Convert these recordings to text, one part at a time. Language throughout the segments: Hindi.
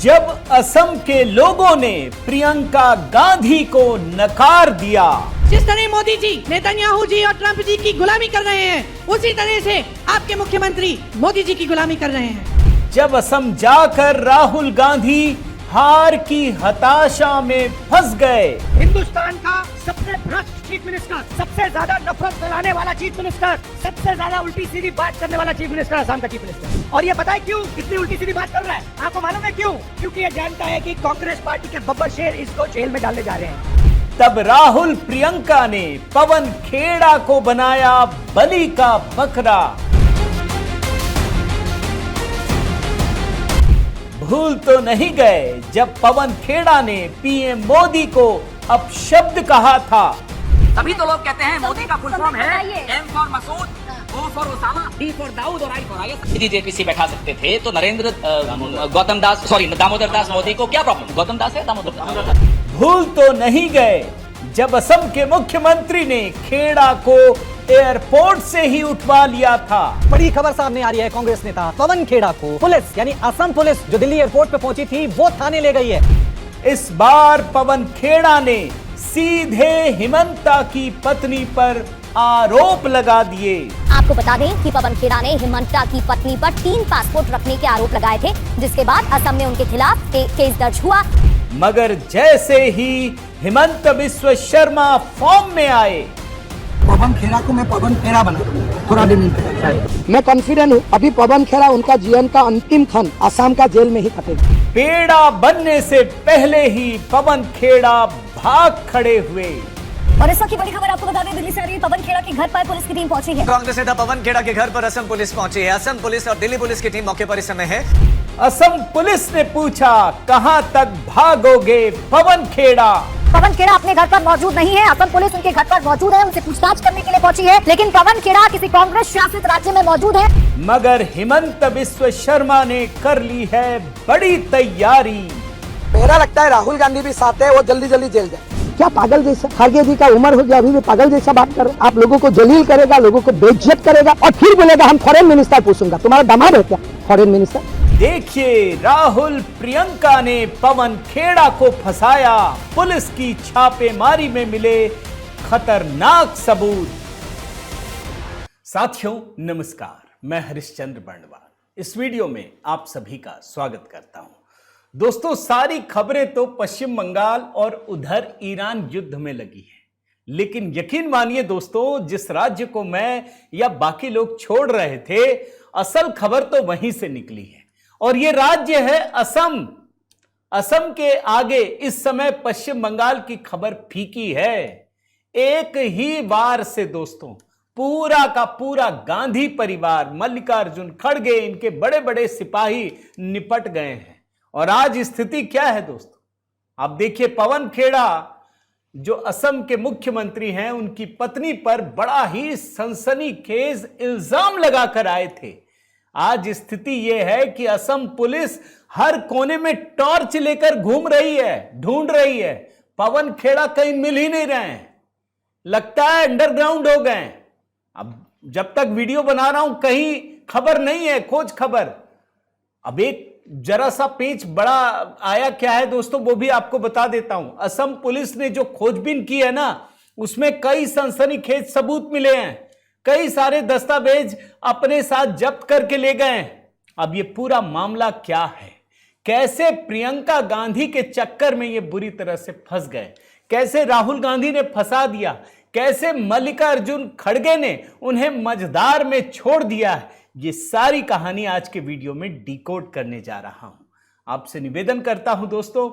जब असम के लोगों ने प्रियंका गांधी को नकार दिया, जिस तरह मोदी जी नेतन्याहू जी और ट्रंप जी की गुलामी कर रहे हैं, उसी तरह से आपके मुख्यमंत्री मोदी जी की गुलामी कर रहे हैं। जब असम जाकर राहुल गांधी हार की हताशा में फंस गए, हिंदुस्तान का सबसे भ्रष्ट चीफ मिनिस्टर, सबसे ज्यादा नफरत फैलाने वाला चीफ मिनिस्टर, सबसे ज्यादा उल्टी सीधी बात करने वाला चीफ मिनिस्टर असम का चीफ मिनिस्टर। और ये पता है क्यों इतनी उल्टी सीधी बात कर रहा है? आपको मालूम है क्यों? क्योंकि ये जानता है कि कांग्रेस पार्टी के बब्बर शेर इसको जेल में डालने जा रहे हैं। तब राहुल प्रियंका ने पवन खेड़ा को बनाया बलि का बकरा। भूल तो नहीं गए जब पवन खेड़ा ने पीएम मोदी को अपशब्द कहा था। तभी तो लोग कहते हैं मोदी का फुल फॉर्म है M for Masood, O for Osama, D for Dawood और आई फॉर आईएस। यदि जेपीसी बैठा सकते थे तो नरेंद्र दामोदर दास मोदी को क्या प्रॉब्लम? गौतम दास है, दामोदर दास। भूल तो नहीं गए जब असम के मुख्यमंत्री ने खेड़ा को एयरपोर्ट से ही उठवा लिया था। बड़ी खबर सामने आ रही है, कांग्रेस नेता पवन खेड़ा को पुलिस यानी असम पुलिस जो दिल्ली एयरपोर्ट पे पहुंची थी वो थाने ले गई है। इस बार पवन खेड़ा ने सीधे हिमंता की पत्नी पर आरोप लगा दिए। आपको बता दें कि पवन खेड़ा ने हिमंता की पत्नी पर 3 पासपोर्ट रखने के आरोप लगाए थे, जिसके बाद असम में उनके खिलाफ केस दर्ज हुआ। मगर जैसे ही हिमंत बिस्व शर्मा फॉर्म में आए, पवन खेड़ा को मैं पवन खेड़ा बना थोड़ा दिन में। मैं कॉन्फिडेंट हूँ अभी पवन खेड़ा उनका जीवन का अंतिम क्षण असम का जेल में ही कटेगा। पेड़ा बनने से पहले ही पवन खेड़ा भाग खड़े हुए। और इस वक्त की बड़ी खबर आपको बता दें, दिल्ली से आ रही है, पवन खेड़ा के घर पर पुलिस की टीम पहुंची है। कांग्रेस नेता पवन खेड़ा के घर पर असम पुलिस पहुंची है। असम पुलिस और दिल्ली पुलिस की टीम मौके पर इस समय है। असम पुलिस ने पूछा, कहां तक भागोगे पवन खेड़ा? पवन खेड़ा अपने घर पर मौजूद नहीं है, असम पुलिस उनके घर पर मौजूद है, उनसे पूछताछ करने के लिए पहुंची है, लेकिन पवन खेड़ा किसी कांग्रेस शासित राज्य में मौजूद है। मगर हिमंत बिस्व शर्मा ने कर ली है बड़ी तैयारी। मेरा लगता है राहुल गांधी भी साथ है, वो जल्दी जल्दी जेल जाए। क्या पागल जैसा, खड़गे जी का उम्र हो गया अभी भी पागल जैसा बात कर रहे हैं। आप लोगों को जलील करेगा, लोगों को बेइज्जत करेगा और फिर बोलेगा हम फॉरेन मिनिस्टर पूछूंगा। तुम्हारा दामाद है क्या फॉरेन मिनिस्टर? देखिए, राहुल प्रियंका ने पवन खेड़ा को फंसाया। पुलिस की छापेमारी में मिले खतरनाक सबूत। साथियों नमस्कार, मैं हरिश्चंद्र बर्णवाल इस वीडियो में आप सभी का स्वागत करता हूं। दोस्तों, सारी खबरें तो पश्चिम बंगाल और उधर ईरान युद्ध में लगी है, लेकिन यकीन मानिए दोस्तों, जिस राज्य को मैं या बाकी लोग छोड़ रहे थे, असल खबर तो वहीं से निकली है और यह राज्य है असम। असम के आगे इस समय पश्चिम बंगाल की खबर फीकी है। एक ही बार से दोस्तों पूरा का पूरा गांधी परिवार, मल्लिकार्जुन खड़गे, इनके बड़े बड़े सिपाही निपट गए हैं। और आज स्थिति क्या है दोस्तों, आप देखिए, पवन खेड़ा जो असम के मुख्यमंत्री हैं, उनकी पत्नी पर बड़ा ही सनसनीखेज इल्जाम लगाकर आए थे। आज स्थिति यह है कि असम पुलिस हर कोने में टॉर्च लेकर घूम रही है, ढूंढ रही है। पवन खेड़ा कहीं मिल ही नहीं रहे हैं, लगता है अंडरग्राउंड हो गए। अब जब तक वीडियो बना रहा हूं कहीं खबर नहीं है, खोज खबर। अब एक जरा सा पेच बड़ा आया क्या है दोस्तों, वो भी आपको बता देता हूं। असम पुलिस ने जो खोजबीन की है ना, उसमें कई सनसनीखेज सबूत मिले हैं, कई सारे दस्तावेज अपने साथ जब्त करके ले गए हैं। अब ये पूरा मामला क्या है, कैसे प्रियंका गांधी के चक्कर में ये बुरी तरह से फंस गए, कैसे राहुल गांधी ने फंसा दिया, कैसे मल्लिकार्जुन खड़गे ने उन्हें मझधार में छोड़ दिया है, ये सारी कहानी आज के वीडियो में डिकोड करने जा रहा हूं। आपसे निवेदन करता हूं दोस्तों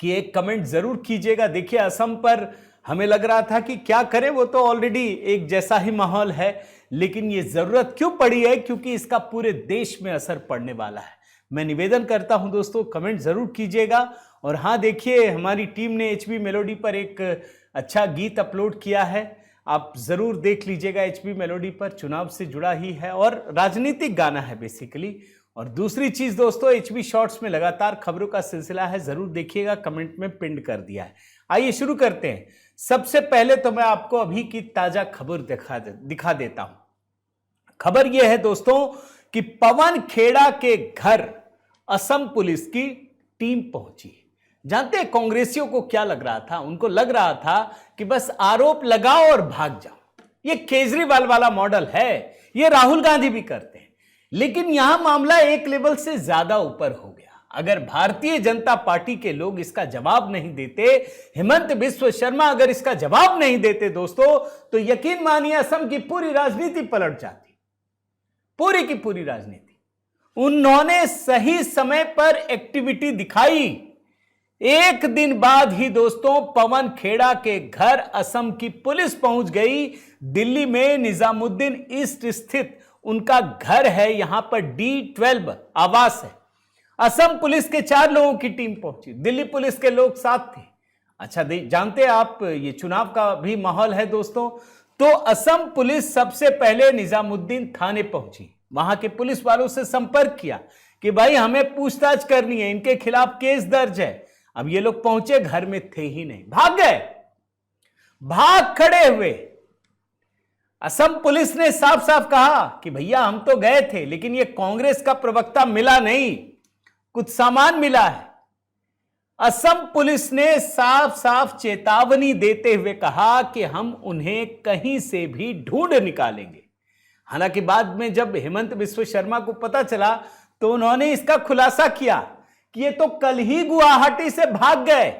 कि एक कमेंट जरूर कीजिएगा। देखिए, असम पर हमें लग रहा था कि क्या करें, वो तो ऑलरेडी एक जैसा ही माहौल है, लेकिन ये जरूरत क्यों पड़ी है, क्योंकि इसका पूरे देश में असर पड़ने वाला है। मैं निवेदन करता हूं दोस्तों, कमेंट जरूर कीजिएगा। और हाँ, देखिए, हमारी टीम ने एचबी मेलोडी पर एक अच्छा गीत अपलोड किया है, आप जरूर देख लीजिएगा। एचबी मेलोडी पर चुनाव से जुड़ा ही है और राजनीतिक गाना है बेसिकली। और दूसरी चीज दोस्तों, एचबी शॉर्ट्स में लगातार खबरों का सिलसिला है, जरूर देखिएगा, कमेंट में पिन कर दिया है। आइए शुरू करते हैं। सबसे पहले तो मैं आपको अभी की ताजा खबर दिखा देता हूं। खबर यह है दोस्तों कि पवन खेड़ा के घर असम पुलिस की टीम पहुंची। जानते हैं कांग्रेसियों को क्या लग रहा था? उनको लग रहा था कि बस आरोप लगाओ और भाग जाओ। ये केजरीवाल वाला मॉडल है, ये राहुल गांधी भी करते हैं। लेकिन यहां मामला एक लेवल से ज्यादा ऊपर हो गया। अगर भारतीय जनता पार्टी के लोग इसका जवाब नहीं देते, हेमंत बिस्व शर्मा अगर इसका जवाब नहीं देते दोस्तों, तो यकीन मानिए असम की पूरी राजनीति पलट जाती, पूरी की पूरी राजनीति। उन्होंने सही समय पर एक्टिविटी दिखाई। एक दिन बाद ही दोस्तों पवन खेड़ा के घर असम की पुलिस पहुंच गई। दिल्ली में निजामुद्दीन ईस्ट स्थित उनका घर है, यहां पर D12 आवास है। असम पुलिस के 4 लोगों की टीम पहुंची, दिल्ली पुलिस के लोग साथ थे। अच्छा जानते हैं आप, ये चुनाव का भी माहौल है दोस्तों। तो असम पुलिस सबसे पहले निजामुद्दीन थाने पहुंची, वहां के पुलिस वालों से संपर्क किया कि भाई हमें पूछताछ करनी है, इनके खिलाफ केस दर्ज है। अब ये लोग पहुंचे, घर में थे ही नहीं, भाग गए, भाग खड़े हुए। असम पुलिस ने साफ साफ कहा कि भैया हम तो गए थे, लेकिन ये कांग्रेस का प्रवक्ता मिला नहीं, कुछ सामान मिला है। असम पुलिस ने साफ साफ चेतावनी देते हुए कहा कि हम उन्हें कहीं से भी ढूंढ निकालेंगे। हालांकि बाद में जब हेमंत बिस्व शर्मा को पता चला तो उन्होंने इसका खुलासा किया कि ये तो कल ही गुवाहाटी से भाग गए।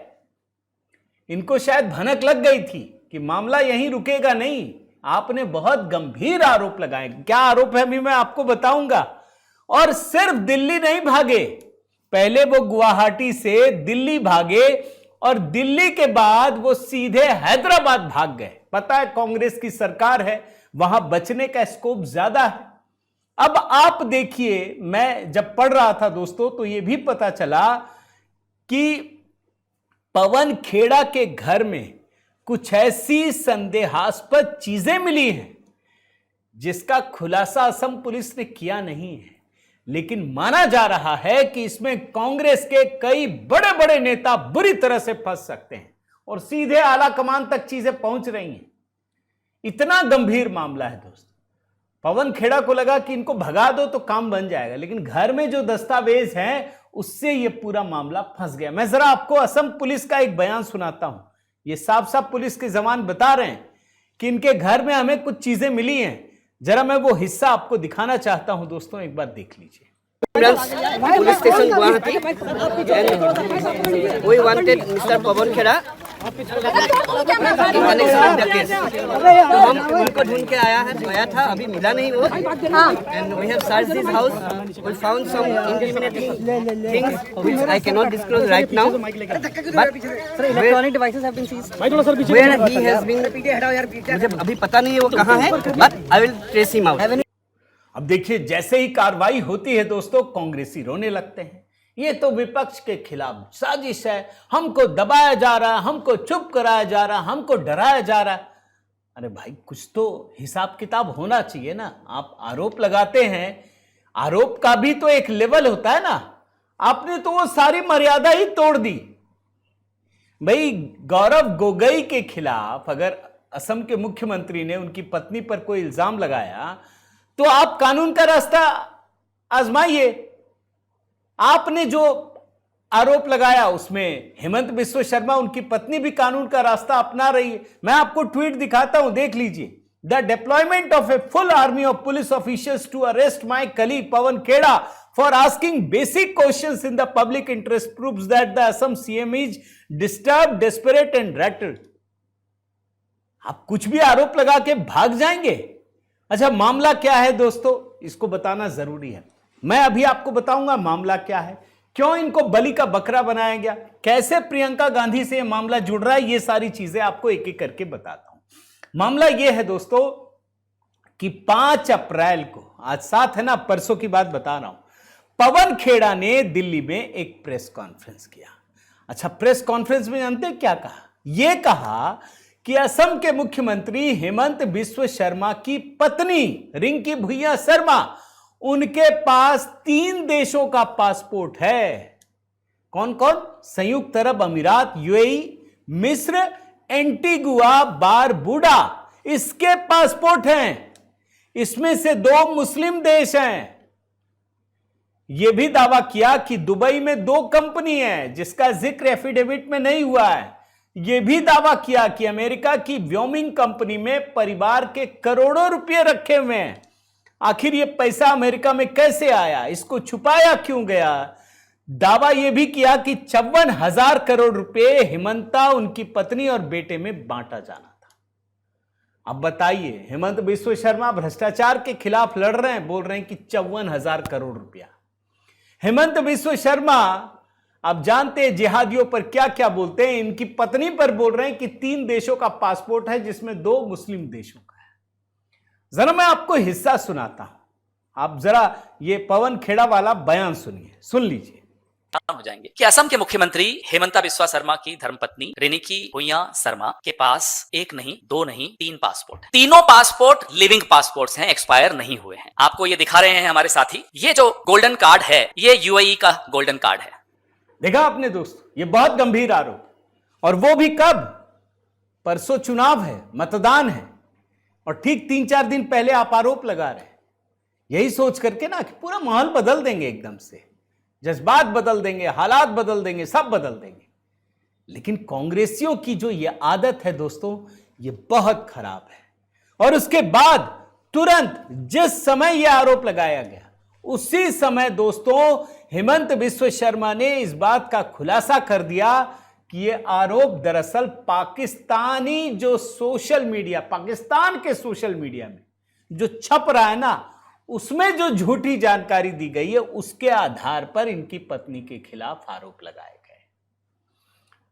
इनको शायद भनक लग गई थी कि मामला यहीं रुकेगा नहीं। आपने बहुत गंभीर आरोप लगाए। क्या आरोप है अभी मैं आपको बताऊंगा। और सिर्फ दिल्ली नहीं भागे, पहले वो गुवाहाटी से दिल्ली भागे और दिल्ली के बाद वो सीधे हैदराबाद भाग गए। पता है कांग्रेस की सरकार है, वहां बचने का स्कोप ज्यादा है। अब आप देखिए, मैं जब पढ़ रहा था दोस्तों तो यह भी पता चला कि पवन खेड़ा के घर में कुछ ऐसी संदेहास्पद चीजें मिली हैं जिसका खुलासा असम पुलिस ने किया नहीं है, लेकिन माना जा रहा है कि इसमें कांग्रेस के कई बड़े बड़े नेता बुरी तरह से फंस सकते हैं और सीधे आला कमान तक चीजें पहुंच रही हैं। इतना गंभीर मामला है दोस्तों। पवन खेड़ा को लगा कि इनको भगा दो तो काम बन जाएगा, लेकिन घर में जो दस्तावेज हैं उससे यह पूरा मामला फंस गया। मैं जरा आपको असम पुलिस का एक बयान सुनाता हूं। ये साफ साफ पुलिस के जवान बता रहे हैं कि इनके घर में हमें कुछ चीजें मिली हैं। जरा मैं वो हिस्सा आपको दिखाना चाहता हूं दोस्तों, एक बार देख लीजिए। Police station Guwahati we wanted Mr. Pawan Khera तो हम उनको ढूंढ के आया था, अभी मिला नहीं वो। and we have searched this house, we found some incriminating things which I cannot disclose right now, but electronic devices have been seized where he has been, मुझे अभी पता नहीं है वो कहाँ है, but I will trace him out। अब देखिए, जैसे ही कार्रवाई होती है दोस्तों, कांग्रेसी रोने लगते हैं। ये तो विपक्ष के खिलाफ साजिश है, हमको दबाया जा रहा है, हमको चुप कराया जा रहा है, हमको डराया जा रहा है। अरे भाई, कुछ तो हिसाब किताब होना चाहिए ना। आप आरोप लगाते हैं, आरोप का भी तो एक लेवल होता है ना। आपने तो वो सारी मर्यादा ही तोड़ दी। भाई, गौरव गोगोई के खिलाफ अगर असम के मुख्यमंत्री ने उनकी पत्नी पर कोई इल्जाम लगाया तो आप कानून का रास्ता आजमाइए। आपने जो आरोप लगाया उसमें हेमंत बिस्व शर्मा, उनकी पत्नी भी कानून का रास्ता अपना रही है। मैं आपको ट्वीट दिखाता हूं, देख लीजिए। The deployment of a full army of police officials to arrest my colleague Pawan Khera for asking basic questions in the public interest proves that the Assam CM is disturb, desperate and rattled. आप कुछ भी आरोप लगा के भाग जाएंगे। अच्छा, मामला क्या है दोस्तों, इसको बताना जरूरी है। मैं अभी आपको बताऊंगा मामला क्या है, क्यों इनको बलि का बकरा बनाया गया, कैसे प्रियंका गांधी से यह मामला जुड़ रहा है, ये सारी चीजें आपको एक एक करके बताता हूं। मामला यह है दोस्तों कि 5 अप्रैल को, आज 7 है ना, परसों की बात बता रहा हूं, पवन खेड़ा ने दिल्ली में एक प्रेस कॉन्फ्रेंस किया। अच्छा, प्रेस कॉन्फ्रेंस में जानते हैं क्या कहा? यह कहा कि असम के मुख्यमंत्री हेमंत बिस्व शर्मा की पत्नी रिंकी भुइयां शर्मा, उनके पास 3 देशों का पासपोर्ट है। कौन कौन? संयुक्त अरब अमीरात, यूएई, मिस्र, एंटीगुआ, बारबुडा, इसके पासपोर्ट हैं। इसमें से 2 मुस्लिम देश हैं। यह भी दावा किया कि दुबई में 2 कंपनी है, जिसका जिक्र एफिडेविट में नहीं हुआ है। यह भी दावा किया कि अमेरिका की व्योमिंग कंपनी में परिवार के करोड़ों रुपए रखे हुए हैं। आखिर यह पैसा अमेरिका में कैसे आया, इसको छुपाया क्यों गया। दावा यह भी किया कि 54,000 करोड़ रुपए हेमंता, उनकी पत्नी और बेटे में बांटा जाना था। अब बताइए, हेमंत बिस्व शर्मा भ्रष्टाचार के खिलाफ लड़ रहे हैं, बोल रहे हैं कि 54,000 करोड़ रुपया। हेमंत बिस्व शर्मा, आप जानते हैं जिहादियों पर क्या क्या बोलते हैं। इनकी पत्नी पर बोल रहे हैं कि 3 देशों का पासपोर्ट है, जिसमें 2 मुस्लिम देशों का है। जरा मैं आपको हिस्सा सुनाता हूं, आप जरा ये पवन खेड़ा वाला बयान सुनिए, सुन लीजिए। हो जाएंगे कि असम के मुख्यमंत्री हेमंता बिस्वा शर्मा की धर्मपत्नी रिनिकी भुइयां शर्मा के पास 1 नहीं 2 नहीं 3 पासपोर्ट, तीनों पासपोर्ट लिविंग पासपोर्ट्स हैं, एक्सपायर नहीं हुए हैं। आपको ये दिखा रहे हैं हमारे साथी, ये जो गोल्डन कार्ड है ये यूएई का गोल्डन कार्ड है। देखा आपने दोस्तों, ये बहुत गंभीर आरोप, और वो भी कब, परसों चुनाव है, मतदान है, और ठीक 3-4 दिन पहले आप आरोप लगा रहे हैं, यही सोच करके ना कि पूरा माहौल बदल देंगे, एकदम से जज्बात बदल देंगे, हालात बदल देंगे, सब बदल देंगे। लेकिन कांग्रेसियों की जो ये आदत है दोस्तों, ये बहुत खराब है। और उसके बाद तुरंत जिस समय यह आरोप लगाया गया, उसी समय दोस्तों हेमंत बिस्व शर्मा ने इस बात का खुलासा कर दिया कि यह आरोप दरअसल पाकिस्तानी जो सोशल मीडिया, पाकिस्तान के सोशल मीडिया में जो छप रहा है ना, उसमें जो झूठी जानकारी दी गई है, उसके आधार पर इनकी पत्नी के खिलाफ आरोप लगाए गए।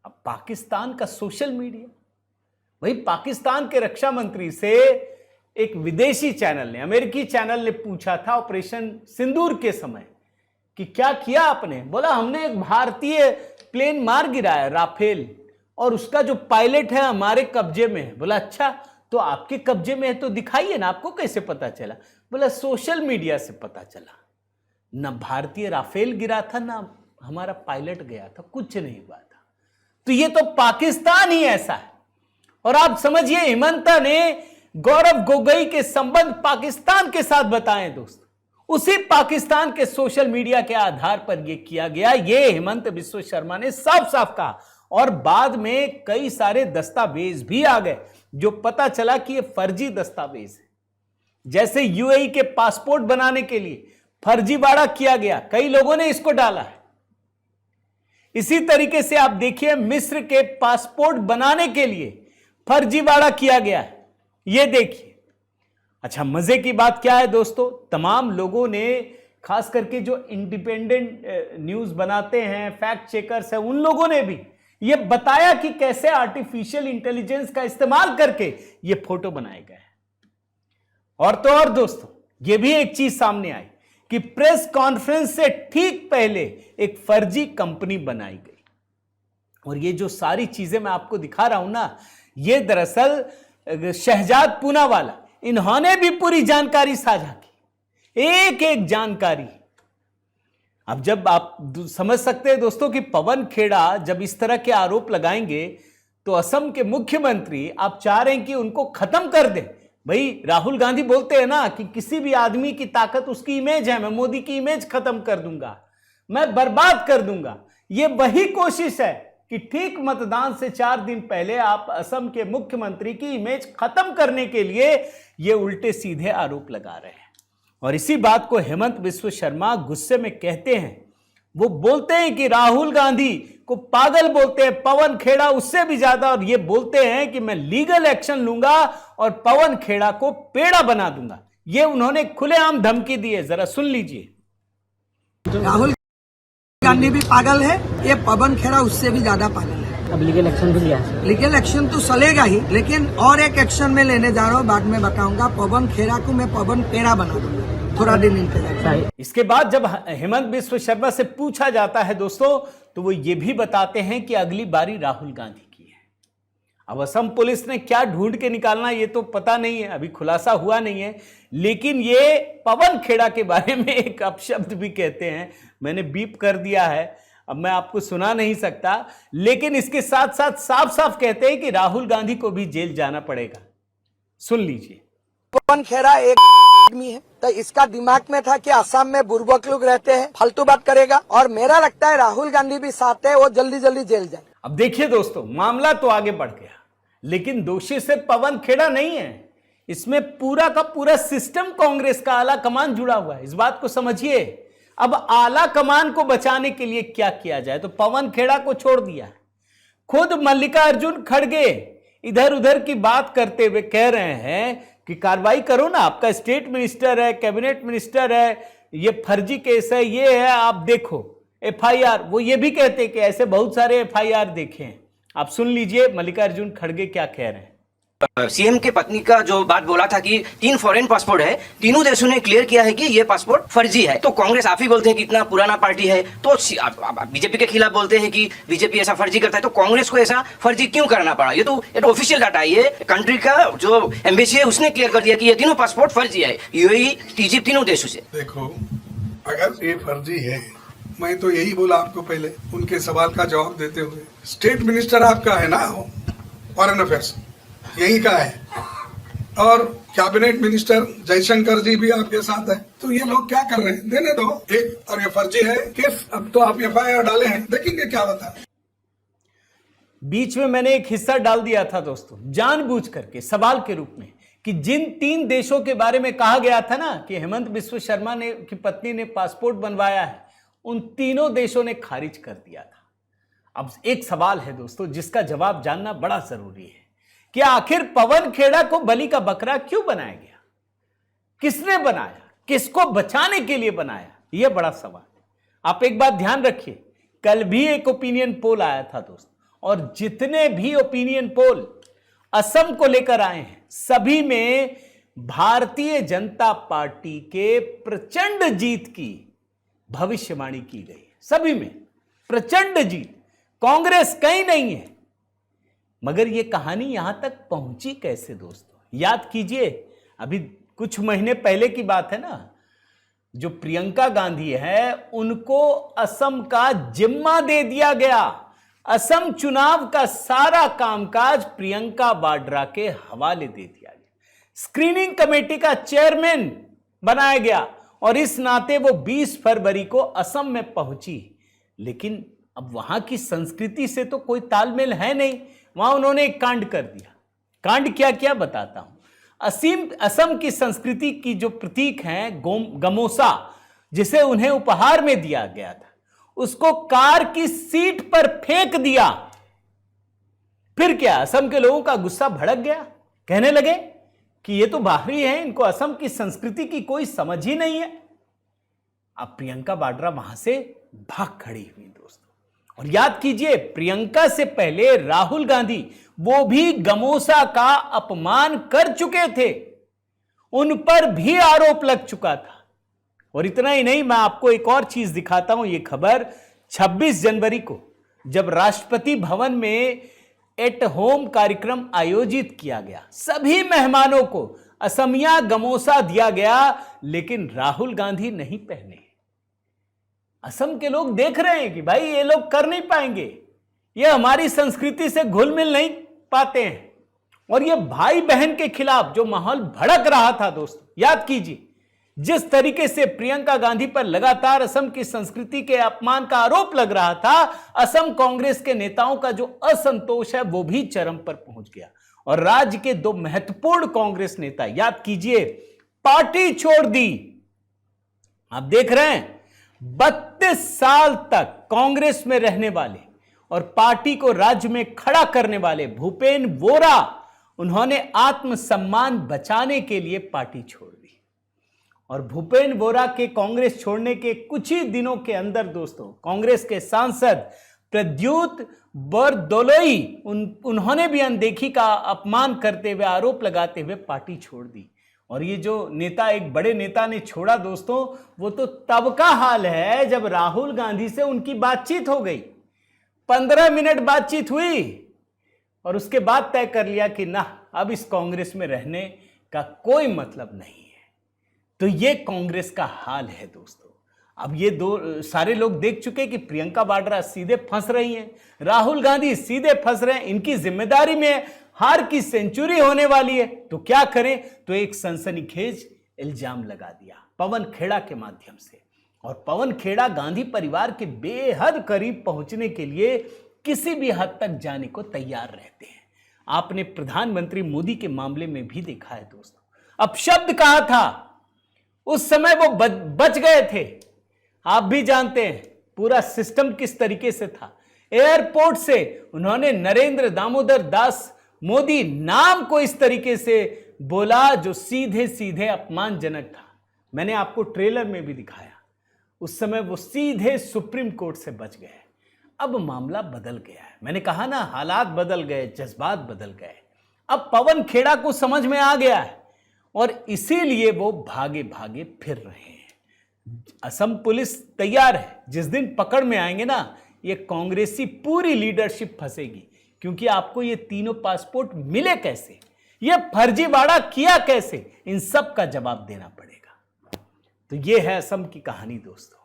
अब पाकिस्तान का सोशल मीडिया, वही पाकिस्तान के रक्षा मंत्री से एक विदेशी चैनल ने, अमेरिकी चैनल ने पूछा था ऑपरेशन सिंदूर के समय कि क्या किया आपने। बोला हमने एक भारतीय प्लेन मार गिराया राफेल, और उसका जो पायलट है हमारे कब्जे में है। बोला अच्छा, तो आपके कब्जे में है तो दिखाइए ना, आपको कैसे पता चला। बोला सोशल मीडिया से पता चला। ना भारतीय राफेल गिरा था, ना हमारा पायलट गया था, कुछ नहीं हुआ था। तो ये तो पाकिस्तान ही ऐसा है। और आप समझिए, हेमंता ने गौरव गोगोई के संबंध पाकिस्तान के साथ बताए दोस्त, उसी पाकिस्तान के सोशल मीडिया के आधार पर यह किया गया। ये हेमंत बिस्व शर्मा ने साफ साफ कहा, और बाद में कई सारे दस्तावेज भी आ गए जो पता चला कि ये फर्जी दस्तावेज है। जैसे यूएई के पासपोर्ट बनाने के लिए फर्जीवाड़ा किया गया, कई लोगों ने इसको डाला है। इसी तरीके से आप देखिए, मिस्र के पासपोर्ट बनाने के लिए फर्जीवाड़ा किया गया है, ये देखिए। अच्छा, मजे की बात क्या है दोस्तों, तमाम लोगों ने, खास करके जो इंडिपेंडेंट न्यूज बनाते हैं, फैक्ट चेकर्स हैं, उन लोगों ने भी ये बताया कि कैसे आर्टिफिशियल इंटेलिजेंस का इस्तेमाल करके ये फोटो बनाए गए। और तो और दोस्तों, यह भी एक चीज सामने आई कि प्रेस कॉन्फ्रेंस से ठीक पहले एक फर्जी कंपनी बनाई गई। और ये जो सारी चीजें मैं आपको दिखा रहा हूं ना, ये दरअसल शहजाद पूनावाला, इन्होंने भी पूरी जानकारी साझा की, एक एक जानकारी। अब जब आप समझ सकते हैं दोस्तों कि पवन खेड़ा जब इस तरह के आरोप लगाएंगे, तो असम के मुख्यमंत्री आप चाह रहे हैं कि उनको खत्म कर दें। भाई राहुल गांधी बोलते हैं ना कि किसी भी आदमी की ताकत उसकी इमेज है, मैं मोदी की इमेज खत्म कर दूंगा, मैं बर्बाद कर दूंगा। ये वही कोशिश है कि ठीक मतदान से 4 दिन पहले आप असम के मुख्यमंत्री की इमेज खत्म करने के लिए ये उल्टे सीधे आरोप लगा रहे हैं। और इसी बात को हेमंत बिस्व शर्मा गुस्से में कहते हैं। वो बोलते हैं कि राहुल गांधी को पागल बोलते हैं, पवन खेड़ा उससे भी ज्यादा, और ये बोलते हैं कि मैं लीगल एक्शन लूंगा और पवन खेड़ा को पेड़ा बना दूंगा। ये उन्होंने खुलेआम धमकी दी है, जरा सुन लीजिए। राहुल गांधी भी पागल है, ये पवन खेड़ा उससे भी ज्यादा पागल है। अब लीगल एक्शन भी लिया है। लीगल एक्शन तो चलेगा ही, लेकिन और एक एक्शन में लेने जा रहा हूँ, बाद में बताऊंगा। पवन खेड़ा को मैं पवन पेड़ा बना दूंगा, थोड़ा दिन इंतजार। इसके बाद जब हेमंत बिस्व शर्मा से पूछा जाता है दोस्तों, तो वो ये भी बताते हैं कि अगली बारी राहुल गांधी की है। अब असम पुलिस ने क्या ढूंढ के निकालना ये तो पता नहीं है, अभी खुलासा हुआ नहीं है। लेकिन ये पवन खेड़ा के बारे में एक अपशब्द भी कहते हैं, मैंने बीप कर दिया है, अब मैं आपको सुना नहीं सकता। लेकिन इसके साथ साथ साफ साफ कहते हैं कि राहुल गांधी को भी जेल जाना पड़ेगा। सुन लीजिए। पवन खेड़ा एक आदमी है, तो इसका दिमाग में था कि असम में बुर्बक लोग रहते हैं, फालतू बात करेगा। और मेरा लगता है राहुल गांधी भी साथ है, वो जल्दी जल्दी जेल जाए। अब देखिए दोस्तों, मामला तो आगे बढ़ गया, लेकिन दोषी सिर्फ पवन खेड़ा नहीं है, इसमें पूरा का पूरा सिस्टम कांग्रेस का आला कमान जुड़ा हुआ है। इस बात को समझिए। अब आला कमान को बचाने के लिए क्या किया जाए, तो पवन खेड़ा को छोड़ दिया है। खुद मल्लिकार्जुन खड़गे इधर उधर की बात करते हुए कह रहे हैं कि कार्रवाई करो ना, आपका स्टेट मिनिस्टर है, कैबिनेट मिनिस्टर है, ये फर्जी केस है, ये है, आप देखो एफआईआर। वो ये भी कहते हैं कि ऐसे बहुत सारे एफआईआर देखे हैं। आप सुन लीजिए मल्लिकार्जुन खड़गे क्या कह रहे हैं। सीएम के पत्नी का जो बात बोला था कि 3 फॉरेन पासपोर्ट है, तीनों देशों ने क्लियर किया है कि ये पासपोर्ट फर्जी है। तो कांग्रेस आप ही बोलते हैं कि इतना पुराना पार्टी है, तो बीजेपी के खिलाफ बोलते हैं कि बीजेपी ऐसा फर्जी करता है, तो कांग्रेस को ऐसा फर्जी क्यों करना पड़ा? ये तो ऑफिशियल डाटा है, ये कंट्री का जो एम्बेसी है उसने क्लियर कर दिया कि ये तीनों पासपोर्ट फर्जी है, यूएई, इजिप्ट, तीनों देशों से। देखो, अगर ये फर्जी है, मैं तो यही बोला आपको पहले उनके सवाल का जवाब देते हुए, स्टेट मिनिस्टर आपका है ना, फॉरेन अफेयर्स यही का है, और कैबिनेट मिनिस्टर जयशंकर जी भी आपके साथ है। तो ये लोग क्या कर रहे हैं? देने दो एक, और ये फर्जी है केस, अब तो आप एफआईआर डाले हैं, देखेंगे क्या होता है। बीच में मैंने एक हिस्सा डाल दिया था दोस्तों, जानबूझ करके सवाल के रूप में, कि जिन 3 देशों के बारे में कहा गया था ना कि हेमंत बिस्व शर्मा ने की पत्नी ने पासपोर्ट बनवाया है, उन तीनों देशों ने खारिज कर दिया था। अब एक सवाल है दोस्तों जिसका जवाब जानना बड़ा जरूरी है कि आखिर पवन खेड़ा को बलि का बकरा क्यों बनाया गया? किसने बनाया? किसको बचाने के लिए बनाया? यह बड़ा सवाल है। आप एक बात ध्यान रखिए, कल भी एक ओपिनियन पोल आया था दोस्तों, और जितने भी ओपिनियन पोल असम को लेकर आए हैं, सभी में भारतीय जनता पार्टी के प्रचंड जीत की भविष्यवाणी की गई। सभी में प्रचंड जीत, कांग्रेस कहीं नहीं है। मगर यह कहानी यहां तक पहुंची कैसे दोस्तों? याद कीजिए, अभी कुछ महीने पहले की बात है ना, जो प्रियंका गांधी है उनको असम का जिम्मा दे दिया गया। असम चुनाव का सारा कामकाज प्रियंका वाड्रा के हवाले दे दिया गया। स्क्रीनिंग कमेटी का चेयरमैन बनाया गया, और इस नाते वो 20 फरवरी को असम में पहुंची। लेकिन अब वहां की संस्कृति से तो कोई तालमेल है नहीं। वहां उन्होंने एक कांड कर दिया। कांड क्या किया बताता हूं। असम की संस्कृति की जो प्रतीक हैं गमोसा, जिसे उन्हें उपहार में दिया गया था, उसको कार की सीट पर फेंक दिया। फिर क्या, असम के लोगों का गुस्सा भड़क गया, कहने लगे कि ये तो बाहरी हैं, इनको असम की संस्कृति की कोई समझ ही नहीं है। अब प्रियंका वाड्रा वहां से भाग खड़ी हुई दोस्तों। और याद कीजिए, प्रियंका से पहले राहुल गांधी वो भी गमोसा का अपमान कर चुके थे, उन पर भी आरोप लग चुका था। और इतना ही नहीं, मैं आपको एक और चीज दिखाता हूं। यह खबर 26 जनवरी को जब राष्ट्रपति भवन में एट होम कार्यक्रम आयोजित किया गया, सभी मेहमानों को असमिया गमोसा दिया गया, लेकिन राहुल गांधी नहीं पहने। असम के लोग देख रहे हैं कि भाई ये लोग कर नहीं पाएंगे, ये हमारी संस्कृति से घुल मिल नहीं पाते हैं। और ये भाई बहन के खिलाफ जो माहौल भड़क रहा था दोस्तों, याद कीजिए, जिस तरीके से प्रियंका गांधी पर लगातार असम की संस्कृति के अपमान का आरोप लग रहा था, असम कांग्रेस के नेताओं का जो असंतोष है वो भी चरम पर पहुंच गया। और राज्य के 2 महत्वपूर्ण कांग्रेस नेता, याद कीजिए, पार्टी छोड़ दी। आप देख रहे हैं, 32 साल तक कांग्रेस में रहने वाले और पार्टी को राज्य में खड़ा करने वाले भूपेन बोरा, उन्होंने आत्मसम्मान बचाने के लिए पार्टी छोड़ दी। और भूपेन बोरा के कांग्रेस छोड़ने के कुछ ही दिनों के अंदर दोस्तों, कांग्रेस के सांसद प्रद्युत बरदोलोई, उन्होंने भी अनदेखी का अपमान करते हुए, आरोप लगाते हुए पार्टी छोड़ दी। और ये जो नेता, एक बड़े नेता ने छोड़ा दोस्तों, वो तो तब का हाल है जब राहुल गांधी से उनकी बातचीत हो गई। 15 मिनट बातचीत हुई और उसके बाद तय कर लिया कि ना, अब इस कांग्रेस में रहने का कोई मतलब नहीं है। तो ये कांग्रेस का हाल है दोस्तों। अब ये सारे लोग देख चुके कि प्रियंका वाड्रा सीधे फंस रही हैं, राहुल गांधी सीधे फंस रहे हैं, इनकी जिम्मेदारी में हार की सेंचुरी होने वाली है। तो क्या करें? तो एक सनसनीखेज इल्जाम लगा दिया पवन खेड़ा के माध्यम से। और पवन खेड़ा गांधी परिवार के बेहद करीब पहुंचने के लिए किसी भी हद तक जाने को तैयार रहते हैं। आपने प्रधानमंत्री मोदी के मामले में भी देखा है दोस्तों। अपशब्द कहा था, उस समय वो बच गए थे। आप भी जानते हैं पूरा सिस्टम किस तरीके से था। एयरपोर्ट से उन्होंने नरेंद्र दामोदर दास मोदी नाम को इस तरीके से बोला जो सीधे सीधे अपमानजनक था। मैंने आपको ट्रेलर में भी दिखाया। उस समय वो सीधे सुप्रीम कोर्ट से बच गए। अब मामला बदल गया है। मैंने कहा ना, हालात बदल गए, जज्बात बदल गए। अब पवन खेड़ा को समझ में आ गया है और इसीलिए वो भागे भागे फिर रहे हैं। असम पुलिस तैयार है। जिस दिन पकड़ में आएंगे ना, ये कांग्रेसी पूरी लीडरशिप फंसेगी, क्योंकि आपको ये तीनों पासपोर्ट मिले कैसे, ये फर्जीवाड़ा किया कैसे, इन सब का जवाब देना पड़ेगा। तो ये है असम की कहानी दोस्तों।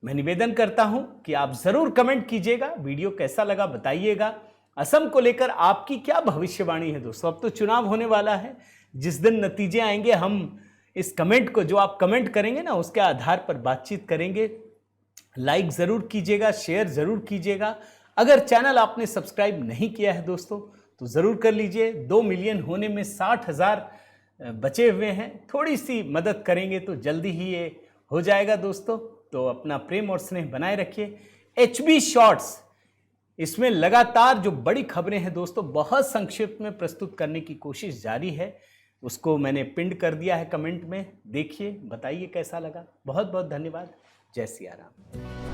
मैं निवेदन करता हूं कि आप जरूर कमेंट कीजिएगा, वीडियो कैसा लगा बताइएगा। असम को लेकर आपकी क्या भविष्यवाणी है दोस्तों। अब तो चुनाव होने वाला है। जिस दिन नतीजे आएंगे, हम इस कमेंट को, जो आप कमेंट करेंगे ना, उसके आधार पर बातचीत करेंगे। लाइक जरूर कीजिएगा, शेयर जरूर कीजिएगा। अगर चैनल आपने सब्सक्राइब नहीं किया है दोस्तों तो जरूर कर लीजिए। 2 मिलियन होने में 60,000 बचे हुए हैं। थोड़ी सी मदद करेंगे तो जल्दी ही ये हो जाएगा दोस्तों। तो अपना प्रेम और स्नेह बनाए रखिए। HB शॉर्ट्स, इसमें लगातार जो बड़ी खबरें हैं दोस्तों, बहुत संक्षिप्त में प्रस्तुत करने की कोशिश जारी है। उसको मैंने पिन कर दिया है कमेंट में। देखिए, बताइए कैसा लगा। बहुत बहुत धन्यवाद। जय सिया राम।